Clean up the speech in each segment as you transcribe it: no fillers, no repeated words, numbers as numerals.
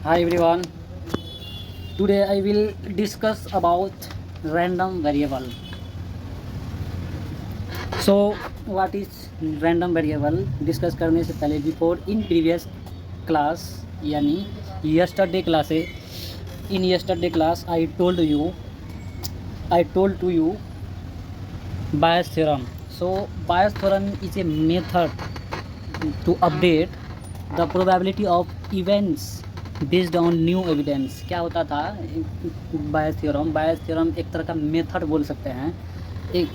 Hi everyone. Today I will discuss about random variable. So what is random variable? Discuss करने से पहले before in previous class यानी yesterday classes in yesterday class I told to you Bayes theorem. So Bayes theorem is a method to update the probability of events based on new evidence. क्या होता था बायस theorem एक तरह का method बोल सकते हैं, एक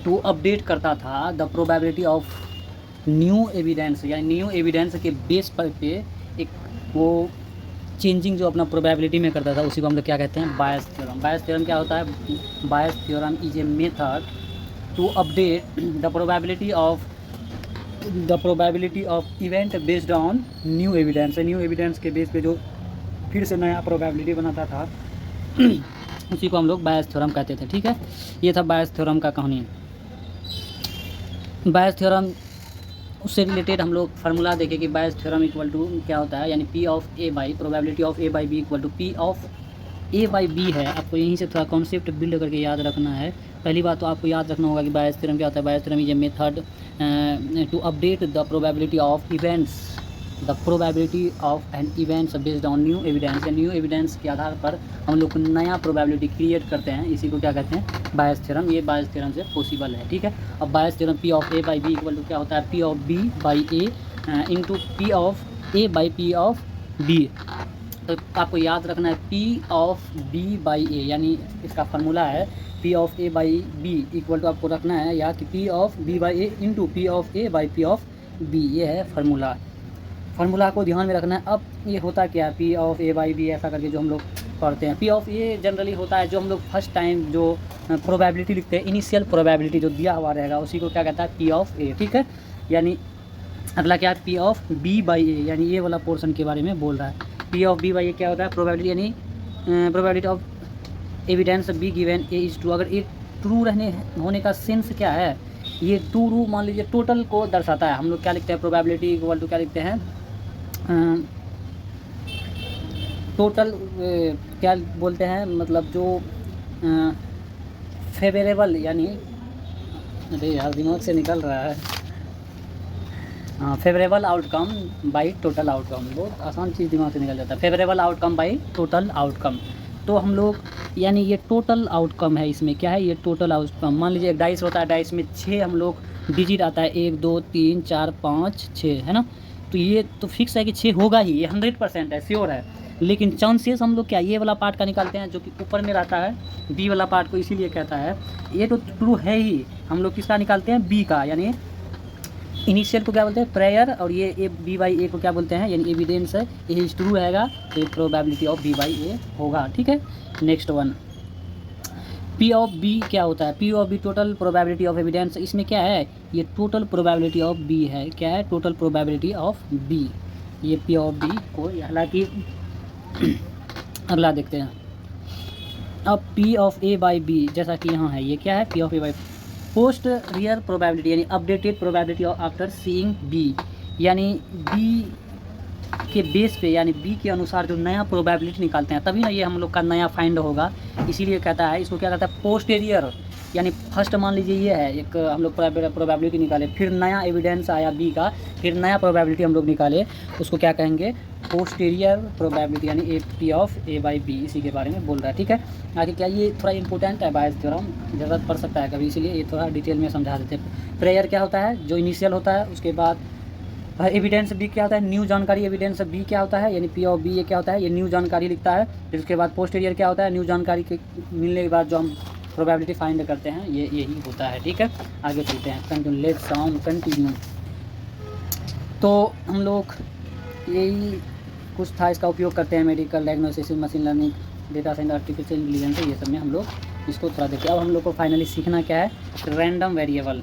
टू अपडेट करता था the probability of new evidence, यानी न्यू एविडेंस के बेस पर पे एक वो चेंजिंग जो अपना प्रोबेबिलिटी में करता था, उसी को हम लोग क्या कहते हैं, बायस थ्योरम. क्या होता है? Bayes theorem is a method to update the probability of event based on new evidence के बेस पे जो फिर से नया प्रोबेबिलिटी बनाता था उसी को हम लोग बायस थ्योरम कहते थे. ठीक है, ये था बायस थ्योरम का कहानी. बायस थ्योरम उससे रिलेटेड हम लोग फार्मूला देखें कि बायस थ्योरम इक्वल टू क्या होता है, यानी P of A by probability of A by B equal to P of A by B है. आपको यहीं से थोड़ा कॉन्सेप्ट बिल्ड करके याद रखना है. पहली बात तो आपको याद रखना होगा कि बायस थ्योरम क्या होता है. Bayes theorem is a method to update the probability of an events based on new evidence. New evidence के आधार पर हम लोग नया प्रोबेबिलिटी क्रिएट करते हैं, इसी को क्या कहते हैं, बायस थ्योरम. ये बायस थ्योरम से पॉसिबल है. ठीक है, अब Bayes theorem P of A by B equal to क्या होता है, P of B by A into P of A by P of B. तो आपको याद रखना है P of B by A, यानी इसका फार्मूला है P of A by B equal to आपको रखना है या कि P of B by A into P of A by P of B. ये है फार्मूला को ध्यान में रखना है. अब ये होता क्या है, P of A by B ऐसा करके जो हम लोग पढ़ते हैं. पी ऑफ ए जनरली होता है जो हम लोग फर्स्ट टाइम जो प्रोबेबिलिटी लिखते हैं, इनिशियल प्रोबेबिलिटी जो दिया हुआ रहेगा उसी को क्या कहता है, पी ऑफ ए. ठीक है, यानी अगला क्या है, P of B by A, यानी ये वाला पोर्शन के बारे में बोल रहा है. पी ऑफ बी बाई ए क्या होता है, प्रोबेबिलिटी, यानी probability of evidence be given A is true. अगर ये ट्रू होने का सेंस क्या है, ये ट्रू मान लीजिए टोटल को दर्शाता है. हम लोग क्या लिखते हैं, प्रोबेबिलिटी इक्वल टू क्या लिखते हैं, टोटल क्या बोलते हैं, मतलब जो फेवरेबल, यानी अरे यार दिमाग से निकल रहा है, favourable outcome by total outcome. बहुत आसान चीज़ दिमाग से निकल जाता है, favourable outcome by total outcome. तो हम लोग यानी ये टोटल आउटकम है. इसमें क्या है, ये टोटल आउटकम. मान लीजिए एक डाइस होता है, डाइस में 6 हम लोग डिजिट आता है, 1 2 3 4 5 6 है ना. तो ये तो फिक्स है कि 6 होगा ही, ये 100% है, श्योर है. लेकिन चांसेस हम लोग क्या, ये वाला पार्ट का निकालते हैं जो कि ऊपर में रहता है, बी वाला पार्ट को, इसीलिए कहता है ये तो ट्रू है ही. हम लोग किसका निकालते हैं, बी का, यानी इनिशियल को क्या बोलते हैं, प्रेयर, और ये ए बी बाई ए को क्या बोलते हैं, यानी एविडेंस है. ये ट्रू रहेगा तो ये probability of B by A होगा. ठीक है, next one, P of B क्या होता है, P of B total probability of evidence. इसमें क्या है, ये टोटल प्रोबेबिलिटी ऑफ बी है. क्या है, टोटल प्रोबेबिलिटी ऑफ बी. ये पी ऑफ बी को, हालांकि अगला देखते हैं. अब P of A by B जैसा कि यहाँ है, ये क्या है, P of A by posterior probability, यानी updated probability of after seeing B, यानी बी के बेस पे, यानी बी के अनुसार जो नया प्रोबेबिलिटी निकालते हैं तभी ना ये हम लोग का नया फाइंड होगा. इसीलिए कहता है, इसको क्या कहता है, पोस्टेरियर. यानी फर्स्ट मान लीजिए ये है एक, हम लोग प्रोबेबिलिटी निकाले, फिर नया एविडेंस आया बी का, फिर नया प्रोबेबिलिटी हम लोग निकाले, उसको क्या कहेंगे, पोस्टेरियर प्रोबेबिलिटी, यानी a P of A by B. इसी के बारे में बोल रहा है. ठीक है, आगे क्या, ये थोड़ा इंपॉर्टेंट है बायस थ्योरम, ज़रूरत पड़ सकता है कभी, इसीलिए ये थोड़ा डिटेल में समझा देते हैं. प्रेयर क्या होता है, जो इनिशियल होता है, उसके बाद एविडेंस बी क्या होता है, न्यू जानकारी. एविडेंस बी क्या होता है, यानी पी ऑफ बी, ये क्या होता है, ये न्यू जानकारी लिखता है. फिर उसके बाद पोस्टेरियर क्या होता है, न्यू जानकारी के मिलने के बाद जो हम प्रोबेबिलिटी फाइंड करते हैं, ये यही होता है. ठीक है, आगे चलते हैं, कंटिन्यू, लेट्स कंटिन्यू. तो हम लोग यही कुछ था, इसका उपयोग करते हैं medical diagnosis, machine learning, data science, artificial intelligence, ये सब में हम लोग इसको थोड़ा देखते हैं. अब हम लोग को फाइनली सीखना क्या है, रैंडम वेरिएबल.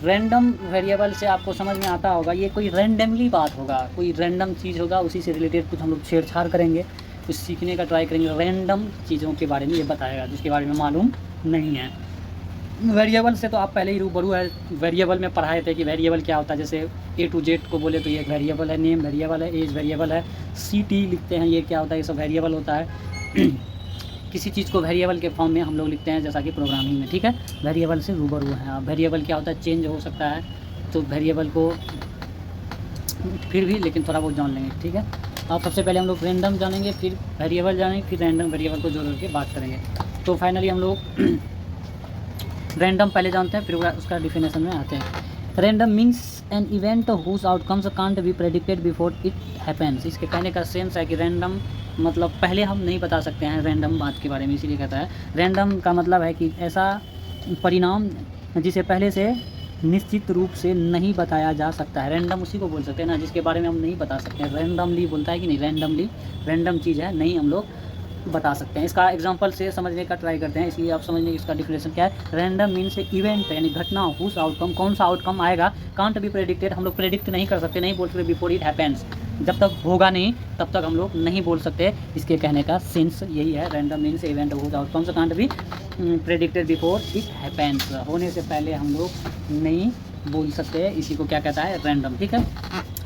रैंडम वेरिएबल से आपको समझ में आता होगा, ये कोई रैंडमली बात होगा, कोई रैंडम चीज़ होगा, उसी से रिलेटेड कुछ हम लोग छेड़छाड़ करेंगे, कुछ सीखने का ट्राई करेंगे. रैंडम चीज़ों के बारे में ये बताएगा जिसके बारे में मालूम नहीं है. वेरिएबल से तो आप पहले ही रूबरू है, वेरिएबल में पढ़ाए थे कि वेरिएबल क्या होता है। जैसे ए टू जेड को बोले तो ये एक वेरिएबल है, नेम वेरिएबल है, एज वेरिएबल है, सी लिखते हैं, ये क्या होता है, ये सब वेरिएबल होता है। किसी चीज़ को वेरिएबल के फॉर्म में हम लोग लिखते हैं, जैसा कि प्रोग्रामिंग में, ठीक है। वेरिएबल से रूबरू है आप। वेरिएबल क्या होता है, चेंज हो सकता है, तो वेरिएबल को फिर भी लेकिन थोड़ा बहुत जान लेंगे, ठीक है। अब सबसे पहले हम लोग रैंडम जानेंगे, फिर वेरिएबल जानेंगे, फिर रैंडम वेरिएबल को जोड़ के बात करेंगे। तो फाइनली हम लोग रैंडम पहले जानते हैं, फिर उसका डिफिनेशन में आते हैं। Random means an event whose outcomes can't be predicted before it happens. इसके कहने का सेंस है कि रैंडम मतलब पहले हम नहीं बता सकते हैं रैंडम बात के बारे में, इसीलिए कहता है। रैंडम का मतलब है कि ऐसा परिणाम जिसे पहले से निश्चित रूप से नहीं बताया जा सकता है। रैंडम उसी को बोल सकते हैं ना जिसके बारे में हम नहीं बता सकते हैं। रैंडमली बोलता है कि नहीं, रैंडमली रैंडम चीज़ है, नहीं हम लोग बता सकते हैं। इसका एग्जांपल से समझने का ट्राई करते हैं, इसलिए आप समझने की इसका डिफिनेशन क्या है। रैंडम मीन्स इवेंट यानी घटना, हुज आउटकम कौन सा आउटकम आएगा, कांट बी प्रेडिक्टेड हम लोग प्रेडिक्ट नहीं कर सकते, नहीं बोल सकते बिफोर इट हैपेंस, जब तक होगा नहीं तब तक हम लोग नहीं बोल सकते। इसके कहने का सेंस यही है। Random means event whose outcomes can't be predicted before it happens, होने से पहले हम लोग नहीं बोल सकते, इसी को क्या कहता है, रैंडम, ठीक है।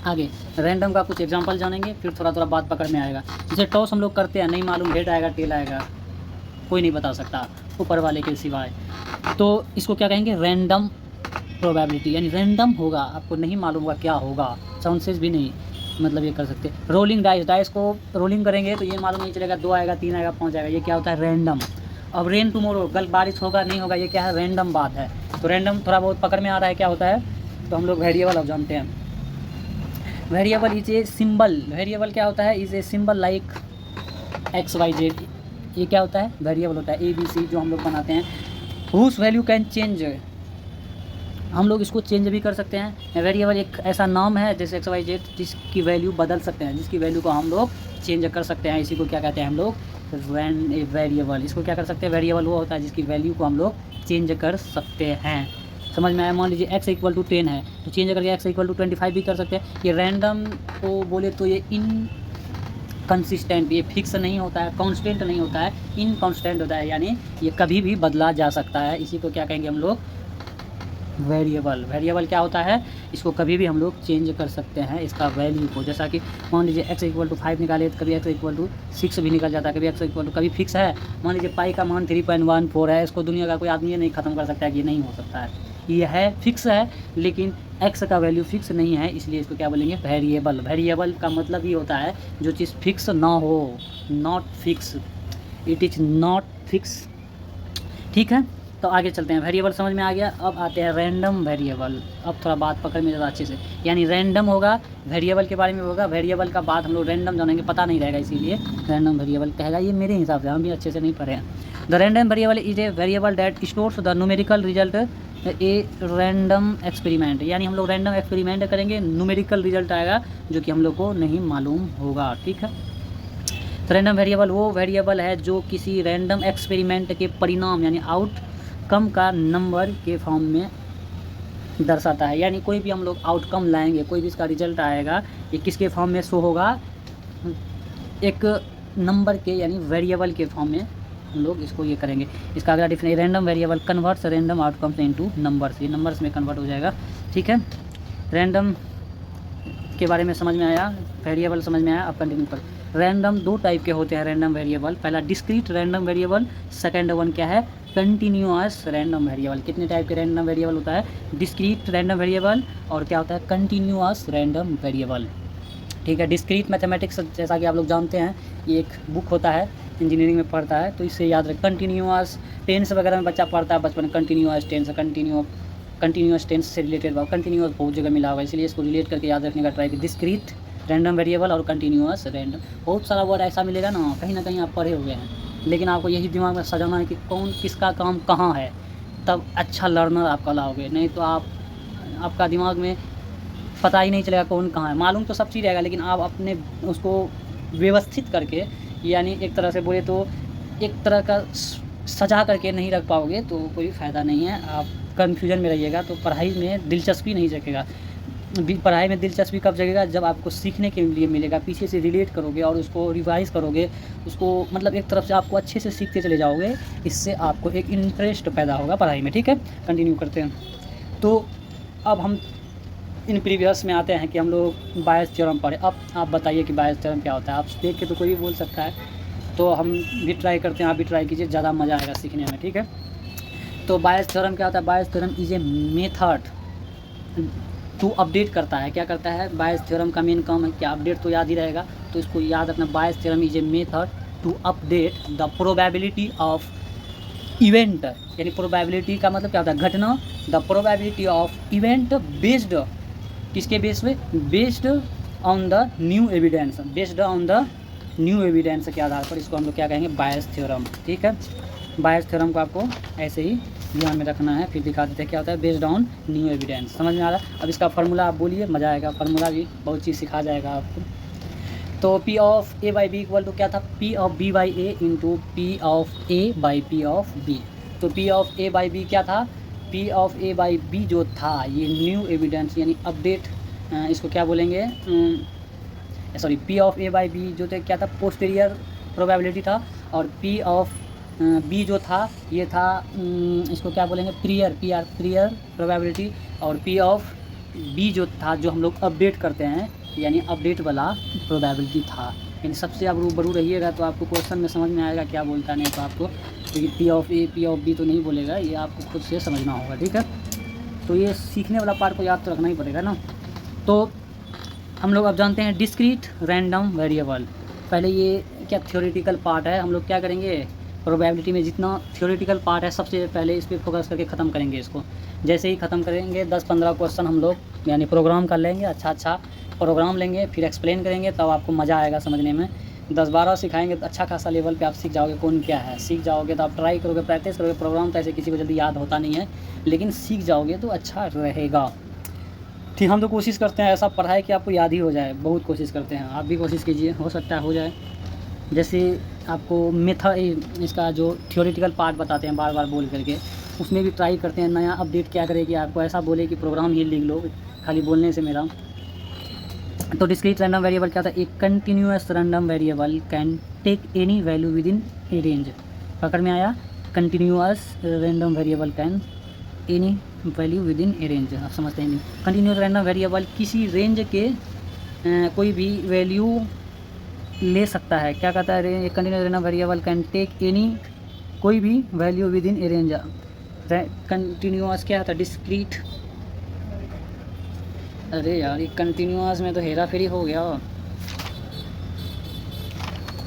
आगे रैंडम का कुछ एग्जांपल जानेंगे, फिर थोड़ा थोड़ा बात पकड़ में आएगा। जैसे टॉस हम लोग करते हैं, नहीं मालूम हेड आएगा टेल आएगा, कोई नहीं बता सकता ऊपर वाले के सिवाय, तो इसको क्या कहेंगे, रैंडम प्रोबेबिलिटी, यानी रैंडम होगा, आपको नहीं मालूम होगा क्या होगा, चांसेस भी नहीं, मतलब ये कर सकते। रोलिंग डाइस, डाइस को रोलिंग करेंगे तो ये मालूम नहीं चलेगा 2 आएगा 3 आएगा 5 आएगा, ये क्या होता है, रैंडम। अब रेन टुमारो, कल बारिश होगा नहीं होगा, ये क्या है, रैंडम बात है। तो रैंडम थोड़ा बहुत पकड़ में आ रहा है क्या होता है, तो हम लोग वेरिएबल अब जानते हैं। Variable is a symbol, variable क्या होता है, is a symbol like X Y Z, ये क्या होता है, वेरिएबल होता है। ABC जो हम लोग बनाते हैं, हुज वैल्यू कैन चेंज, हम लोग इसको चेंज भी कर सकते हैं। वेरिएबल एक ऐसा नाम है जैसे XYZ जिसकी वैल्यू बदल सकते हैं, जिसकी वैल्यू को हम लोग चेंज कर सकते हैं, इसी को क्या कहते हैं हम लोग, वेरिएबल। इसको क्या कर सकते हैं, वेरिएबल वो होता है जिसकी वैल्यू को हम लोग चेंज कर सकते हैं। समझ में आया, मान लीजिए x = 10 है तो चेंज करके x = 25 भी कर सकते हैं। ये रैंडम को बोले तो ये इनकंसिस्टेंट, ये फिक्स नहीं होता है, कांस्टेंट नहीं होता है, इनकांस्टेंट होता है, यानी ये कभी भी बदला जा सकता है, इसी को क्या कहेंगे हम लोग, वेरिएबल। वेरिएबल क्या होता है, इसको कभी भी हम लोग चेंज कर सकते हैं, इसका वैल्यू को। जैसा कि मान लीजिए x = 5 निकाले तो कभी x = 6 भी निकल जाता है, कभी x = कभी फिक्स है। मान लीजिए पाई का मान 3.14 है, इसको दुनिया का कोई आदमी नहीं ख़त्म कर सकता है कि ये नहीं हो सकता है, ये है फिक्स है, लेकिन x का वैल्यू फिक्स नहीं है, इसलिए इसको क्या बोलेंगे, वेरिएबल। वेरिएबल का मतलब ये होता है जो चीज़ फिक्स ना हो, not fix, it is not fix, ठीक है। तो आगे चलते हैं, वेरिएबल समझ में आ गया। अब आते हैं रैंडम वेरिएबल, अब थोड़ा बात पकड़ में ज़्यादा अच्छे से, यानी रैंडम होगा, वेरिएबल के बारे में होगा, वेरिएबल का बाद हम लोग रैंडम जानेंगे, पता नहीं रहेगा, इसीलिए रैंडम वेरिएबल कहेगा, ये मेरे हिसाब से, हम भी अच्छे से नहीं पढ़े हैं। The random variable is a variable that stores the numerical result a random experiment, यानी हम लोग रैंडम एक्सपेरिमेंट करेंगे, न्यूमेरिकल रिजल्ट आएगा जो कि हम लोग को नहीं मालूम होगा, ठीक है। तो रैंडम वेरिएबल वो वेरिएबल है जो किसी रैंडम एक्सपेरिमेंट के परिणाम यानी आउटकम का नंबर के फॉर्म में दर्शाता है, यानी कोई भी हम लोग आउटकम लाएंगे, कोई भी इसका रिजल्ट आएगा, ये किसके फॉर्म में शो होगा, एक नंबर के यानी वेरिएबल के फॉर्म में हम लोग इसको ये करेंगे। इसका अगला definition, random variable converts random outcomes into numbers, ये नंबर्स में कन्वर्ट हो जाएगा, ठीक है। रैंडम के बारे में समझ में आया, वेरिएबल समझ में आया, अब कंटिन्यू कर। रैंडम 2 टाइप के होते हैं रैंडम वेरिएबल, पहला discrete random variable, second one क्या है, कंटिन्यूअस रैंडम वेरिएबल। कितने टाइप के रैंडम वेरिएबल होता है, डिस्क्रीट रैंडम वेरिएबल और क्या होता है, कंटिन्यूअस रैंडम वेरिएबल, ठीक है। डिस्क्रीट मैथमेटिक्स जैसा कि आप लोग जानते हैं, ये एक बुक होता है, इंजीनियरिंग में पढ़ता है, तो इससे याद रखें। कंटिन्यूअस टेंस वगैरह में बच्चा पढ़ता है बचपन में, कंटिन्यूअस टेंस से रिलेटेड, कंटिन्यूअस बहुत जगह मिला होगा, इसलिए इसको रिलेट करके याद रखने का ट्राई करें। डिस्क्रीट रैंडम वेरिएबल और कंटिन्यूअस रैंडम, बहुत सारा वर्ड ऐसा मिलेगा ना कहीं आप पढ़े हुए हैं, लेकिन आपको यही दिमाग में सजाना है कि कौन किसका काम कहाँ है, तब अच्छा लर्नर आप कहलाओगे, नहीं तो आपका दिमाग में पता ही नहीं चलेगा कौन कहाँ है। मालूम तो सब चीज़ रहेगा, लेकिन आप अपने उसको व्यवस्थित करके, यानी एक तरह से बोले तो एक तरह का सजा करके नहीं रख पाओगे तो कोई फ़ायदा नहीं है, आप कन्फ्यूजन में रहिएगा तो पढ़ाई में दिलचस्पी नहीं रखेगा। पढ़ाई में दिलचस्पी कब जगेगा, जब आपको सीखने के लिए मिलेगा, पीछे से रिलेट करोगे और उसको रिवाइज़ करोगे, उसको मतलब एक तरफ से आपको अच्छे से सीखते चले जाओगे, इससे आपको एक इंटरेस्ट पैदा होगा पढ़ाई में। ठीक है, कंटिन्यू करते हैं। तो अब हम इन प्रीवियस में आते हैं कि हम लोग बायस थ्योरम पढ़े। अब आप बताइए कि बायस थ्योरम क्या होता है। आप देख के तो कोई भी बोल सकता है, तो हम भी ट्राई करते हैं, आप भी ट्राई कीजिए, ज़्यादा मज़ा आएगा सीखने में। ठीक है, तो बायस थ्योरम क्या होता है। Bayes theorem is a method to update करता है। क्या करता है, बायस थ्योरम का मेन काम है क्या, अपडेट तो याद ही रहेगा, तो इसको याद रखना। Bayes theorem is a method to update the probability of event, यानी प्रोबेबिलिटी का मतलब क्या होता है, घटना। The probability of event based, किसके बेस पे, based on the new evidence, based on the new evidence के आधार पर इसको हम लोग क्या कहेंगे, बायस थ्योरम। ठीक है, बायस थ्योरम को आपको ऐसे ही ध्यान में रखना है। फिर दिखा देते हैं क्या होता है, बेस्ड ऑन न्यू एविडेंस। समझ में आ रहा है। अब इसका फार्मूला आप बोलिए, मज़ा आएगा, फार्मूला भी बहुत चीज़ सिखा जाएगा आपको। तो P of A by B equal to क्या था, P of B by A into P of A by P of B। तो P of A by B क्या था, P of A by B जो था ये न्यू एविडेंस यानी update, इसको क्या बोलेंगे, sorry, P of A by B जो थे क्या था, पोस्टीरियर प्रोबेबिलिटी था। और P ऑफ बी जो था ये था, इसको क्या बोलेंगे, प्रियर प्रोबेबिलिटी। और P ऑफ बी जो था, जो हम लोग अपडेट करते हैं, यानी अपडेट वाला प्रोबेबिलिटी था। यानी सबसे आप रूबरू रहिएगा तो आपको क्वेश्चन में समझ में आएगा क्या बोलता है, नहीं तो आपको, क्योंकि P of A P of B तो नहीं बोलेगा, ये आपको खुद से समझना होगा। ठीक है, तो ये सीखने वाला पार्ट को याद तो रखना ही पड़ेगा ना। तो हम लोग अब जानते हैं डिस्क्रीट रैंडम वेरिएबल। पहले ये क्या थ्योरेटिकल पार्ट है, हम लोग क्या करेंगे, प्रोबेबिलिटी में जितना थ्योरेटिकल पार्ट है सबसे पहले इस पर फोकस करके ख़त्म करेंगे इसको। जैसे ही ख़त्म करेंगे 10-15 क्वेश्चन हम लोग यानी प्रोग्राम कर लेंगे, अच्छा प्रोग्राम लेंगे, फिर एक्सप्लेन करेंगे, तब आपको मज़ा आएगा समझने में। 10-12 सिखाएंगे तो अच्छा खासा लेवल पे आप सीख जाओगे कौन क्या है, सीख जाओगे तो आप ट्राई करोगे, प्रैक्टिस करोगे। प्रोग्राम तो ऐसे किसी को जल्दी याद होता नहीं है, लेकिन सीख जाओगे तो अच्छा रहेगा। ठीक, हम तो कोशिश करते हैं ऐसा पढ़ाई कि आपको याद ही हो जाए, बहुत कोशिश करते हैं, आप भी कोशिश कीजिए, हो सकता है हो जाए। जैसे आपको मेथड, इसका जो थ्योरेटिकल पार्ट बताते हैं बार बार बोल करके, उसमें भी ट्राई करते हैं नया अपडेट क्या करे कि आपको ऐसा बोले कि प्रोग्राम ही लिख लो खाली बोलने से मेरा। तो डिस्क्रीट रैंडम वेरिएबल क्या था, एक continuous random variable can take any value within a range. पकड़ में आया, continuous random variable can any value within a range. आप समझते हैं नहीं, कंटिन्यूअस रैंडम वेरिएबल किसी रेंज के कोई भी वैल्यू ले सकता है। क्या कहता है, continuous random variable can take any, कोई भी value within a range. Continuous क्या होता है, डिस्क्रीट, अरे यार ये कंटिन्यूअस में तो हेरा फेरी हो गया।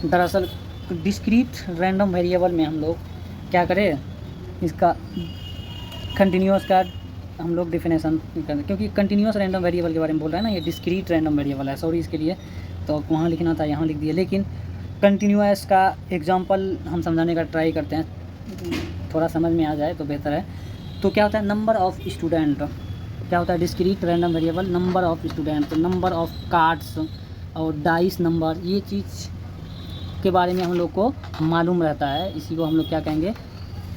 दरअसल डिस्क्रीट रैंडम वेरिएबल में हम लोग क्या करें, इसका कंटिन्यूअस का हम लोग डिफिनेशन करें, क्योंकि कंटिन्यूअस रैंडम वेरिएबल के बारे में बोल रहा है ना, ये डिस्क्रीट रैंडम वेरिएबल है, सॉरी इसके लिए, तो वहाँ लिखना था यहाँ लिख दिया। लेकिन कंटिन्यूअस का एग्जांपल हम समझाने का ट्राई करते हैं, थोड़ा समझ में आ जाए तो बेहतर है। तो क्या होता है, नंबर ऑफ़ स्टूडेंट, क्या होता है discrete random variable, number of student, number of cards और डाइस नंबर, ये चीज़ के बारे में हम लोग को मालूम रहता है, इसी को हम लोग क्या कहेंगे,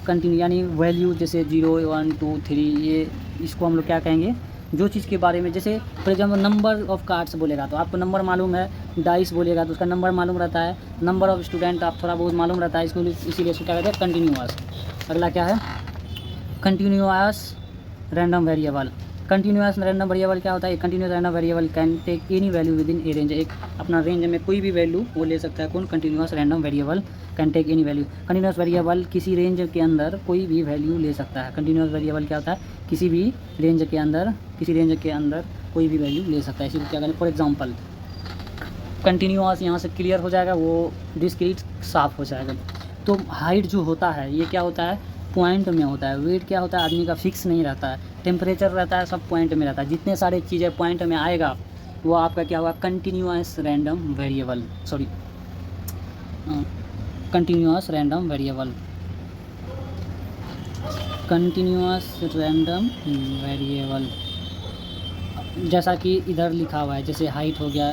कंटिन्यू, यानी वैल्यू जैसे 0, 1, 2, 3, ये इसको हम लोग क्या कहेंगे, जो चीज़ के बारे में, जैसे for example number of cards बोलेगा तो आपको नंबर मालूम है, डाइस बोलेगा तो उसका नंबर मालूम रहता है, नंबर ऑफ़ स्टूडेंट आप थोड़ा बहुत मालूम रहता है, इसको इसीलिए इसको क्या कहते हैं, कंटिन्यूअस। अगला क्या है, continuous random variable. Continuous random variable क्या होता है, continuous random variable can take any value within a range, एक अपना रेंज में कोई भी वैल्यू वो ले सकता है, कौन, continuous random variable can take any value. Continuous variable किसी रेंज के अंदर कोई भी वैल्यू ले सकता है। कंटिन्यूअस वेरिएबल क्या होता है, किसी भी रेंज के अंदर, किसी रेंज के अंदर कोई भी वैल्यू ले सकता है। इसी को क्या करें, फॉर एग्जाम्पल कंटिन्यूअस यहाँ से क्लियर हो जाएगा, वो डिस्क्रीट साफ हो जाएगा। तो हाइट जो होता है ये क्या होता है, पॉइंट में होता है। वेट क्या होता है, आदमी का फिक्स नहीं रहता है, टेम्परेचर रहता है, सब पॉइंट में रहता है। जितने सारे चीज़ें पॉइंट में आएगा वो आपका क्या हुआ, continuous random variable, sorry continuous random variable, continuous random variable. जैसा कि इधर लिखा हुआ है, जैसे हाइट हो गया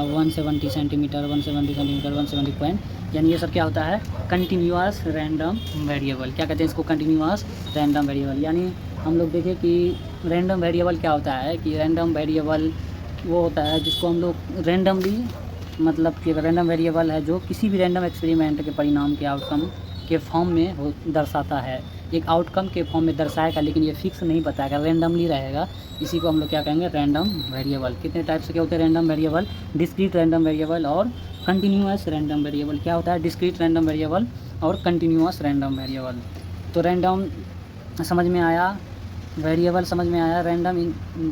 170 सेंटीमीटर, 170 सेंटीमीटर, 170 पॉइंट, यानी ये सब क्या होता है, कंटिन्यूअस रैंडम वेरिएबल। क्या कहते हैं इसको, कंटिन्यूअस रैंडम वेरिएबल। यानी हम लोग देखें कि रैंडम वेरिएबल क्या होता है कि रैंडम वेरिएबल वो होता है जिसको हम लोग रैंडमली, मतलब कि रैंडम वेरिएबल है जो किसी भी रैंडम एक्सपेरिमेंट के परिणाम के आउटकम के फॉर्म में हो दर्शाता है, एक आउटकम के फॉर्म में दर्शाएगा, लेकिन ये फिक्स नहीं बताएगा, रैंडमली रहेगा। इसी को हम लोग क्या कहेंगे, रैंडम वेरिएबल। कितने टाइप्स के होते हैं random variable? Discrete random variable और कंटिन्यूअस रैंडम वेरिएबल। क्या होता है? डिस्क्रीट रैंडम वेरिएबल और कंटिन्यूअस रैंडम वेरिएबल। तो रैंडम समझ में आया, वेरिएबल समझ में आया। रैंडम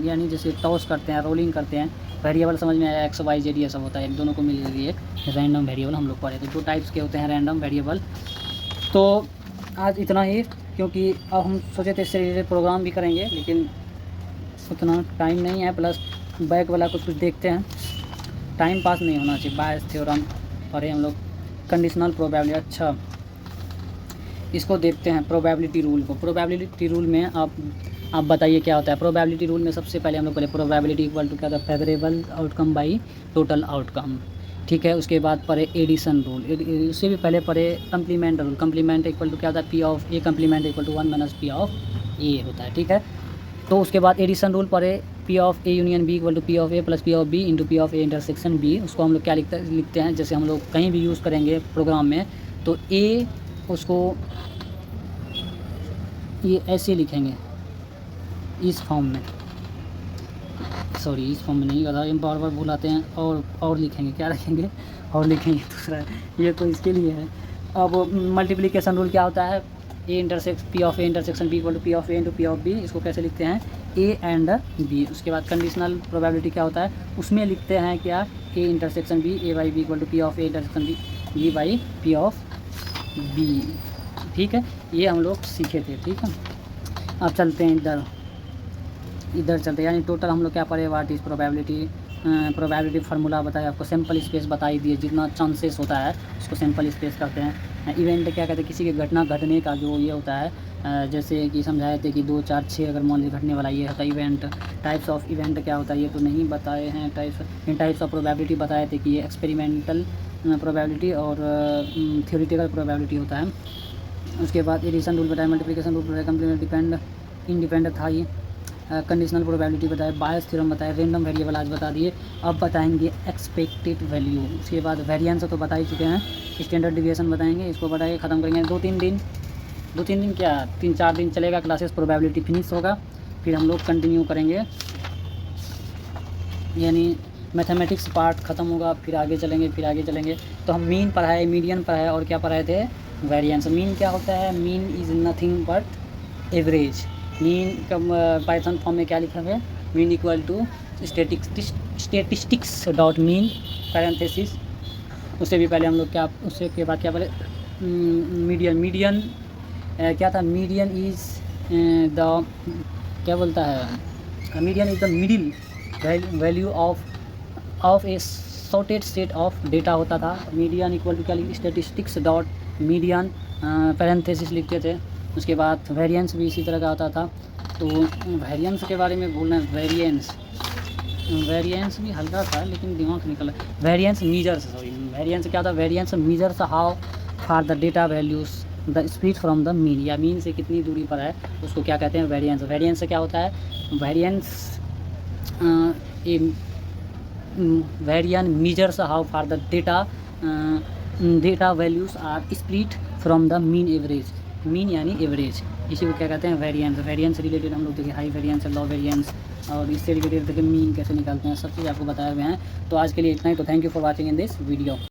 यानी जैसे टॉस करते हैं, रोलिंग करते हैं। वेरिएबल समझ में आया, एक्स वाई जेड ये सब होता है, इन दोनों को मिल गई एक रैंडम वेरिएबल हम लोग पढ़े। तो 2 टाइप्स के होते हैं रैंडम वेरिएबल। तो आज इतना ही, क्योंकि अब हम सोचे थे इससे रिलेटेड प्रोग्राम भी करेंगे, लेकिन उतना टाइम नहीं है, प्लस बैक वाला कुछ देखते हैं, टाइम पास नहीं होना चाहिए। बायस थ्योरम पढ़े हम लोग, कंडीशनल प्रोबेबिलिटी। अच्छा, इसको देखते हैं, प्रोबेबिलिटी रूल को। प्रोबेबिलिटी रूल में आप बताइए क्या होता है। प्रोबेबिलिटी रूल में सबसे पहले हम लोग पहले प्रोबेबिलिटी इक्वल टू क्या होता है, favourable outcome by total outcome, ठीक है। उसके बाद पढ़े एडिशन रूल, उससे भी पहले पढ़े complement rule. Complement equal to क्या होता है, P of A complement equal to 1 minus P of A होता है, ठीक है। तो उसके बाद एडिशन रूल पढ़े, P of A union B equal to P of A plus P of B into P of A intersection B. उसको हम लोग क्या लिखते हैं, जैसे हम लोग कहीं भी यूज़ करेंगे प्रोग्राम में, तो ए उसको ये ऐसे लिखेंगे इस फॉर्म में, सॉरी इस फॉर्म में नहीं, गधा ये बार बार भूलाते हैं, और लिखेंगे, क्या रखेंगे, और लिखेंगे दूसरा, ये तो इसके लिए है। अब मल्टीप्लिकेशन रूल क्या होता है, A intersect P of A intersection B equal to P of A into P of B. इसको कैसे लिखते हैं, ए एंड बी। उसके बाद कंडीशनल प्रोबेबिलिटी क्या होता है, उसमें लिखते हैं क्या, A intersection B, A by B equal to P of A intersection B, B by P of B, ठीक है। ये हम लोग सीखे थे, ठीक है। अब चलते हैं इधर चलते हैं, यानी टोटल हम लोग क्या पढ़े, व्हाट इज़ प्रोबेबिलिटी फार्मूला बताया आपको, सैम्पल स्पेस बताई दिए, जितना चांसेस होता है उसको सैम्पल स्पेस कहते हैं। इवेंट क्या कहते हैं, किसी के घटना घटने का जो ये होता है, जैसे कि समझाए थे कि 2 4 6 अगर मान लीजिए घटने वाला ये होता है इवेंट। टाइप्स ऑफ इवेंट क्या होता है ये तो नहीं बताए हैं, टाइप्स ऑफ प्रोबेबिलिटी बताए थे कि ये एक्सपेरिमेंटल प्रोबेबिलिटी और थ्योरेटिकल प्रोबेबिलिटी होता है। उसके बाद एडिशन रूल बताया, मल्टीप्लिकेशन रूल बताया, कंप्लीमेंट इंडिपेंडेंट था ये, कंडीशनल प्रोबेबिलिटी बताया, बायस थ्योरम बताया, रैंडम वेरिएबल आज बता दिए। अब बताएंगे एक्सपेक्टेड वैल्यू। उसके बाद वेरिएंस तो बता ही चुके हैं, स्टैंडर्ड डिविएशन बताएंगे, इसको बताएंगे, ख़त्म करेंगे 2-3 दिन क्या 3-4 दिन चलेगा क्लासेस, प्रोबेबिलिटी फिनिश होगा, फिर हम लोग कंटिन्यू करेंगे, यानी मैथमेटिक्स पार्ट ख़त्म होगा, फिर आगे चलेंगे। तो हम मीन पढ़ाए, मीडियन पढ़ाए और क्या पढ़ाए थे, वेरिएंस। मीन क्या होता है, mean is nothing but average. Mean का पाइथन फॉर्म में क्या लिखा है, mean equal to statistics dot mean parenthesis. उससे भी पहले हम लोग क्या, उससे के बाद क्या पहले मीडियन क्या था, मीडियन इज़ द क्या बोलता है, median is the middle value of A sorted set of data होता था। मीडियन इक्वल टू क्या लिखते, स्टेटिस्टिक्स डॉट मीडियन पैरेंथेसिस लिखते थे। उसके बाद वेरिएंस भी इसी तरह का होता था। तो वेरिएंस के बारे में बोलना है, वेरिएंस भी हल्का था लेकिन दिमाग निकला। वेरिएंस क्या था, variance measures how far the data values the split from the mean, या मीन से कितनी दूरी पर है उसको क्या कहते हैं, वेरिएंस। वेरिएंस से क्या होता है, variance measures how far the data values are split from the mean average. Mean यानी एवरेज, इसी को क्या कहते हैं, वेरिएंस। वेरिएंस रिलेटेड हम लोग देखिए हाई वेरिएंस, लो वेरिएंस, और इससे रिलेटेड देखिए मीन कैसे निकालते हैं, सब चीज़ आपको बताए हुए हैं। तो आज के लिए इतना ही। तो thank you for watching in this video.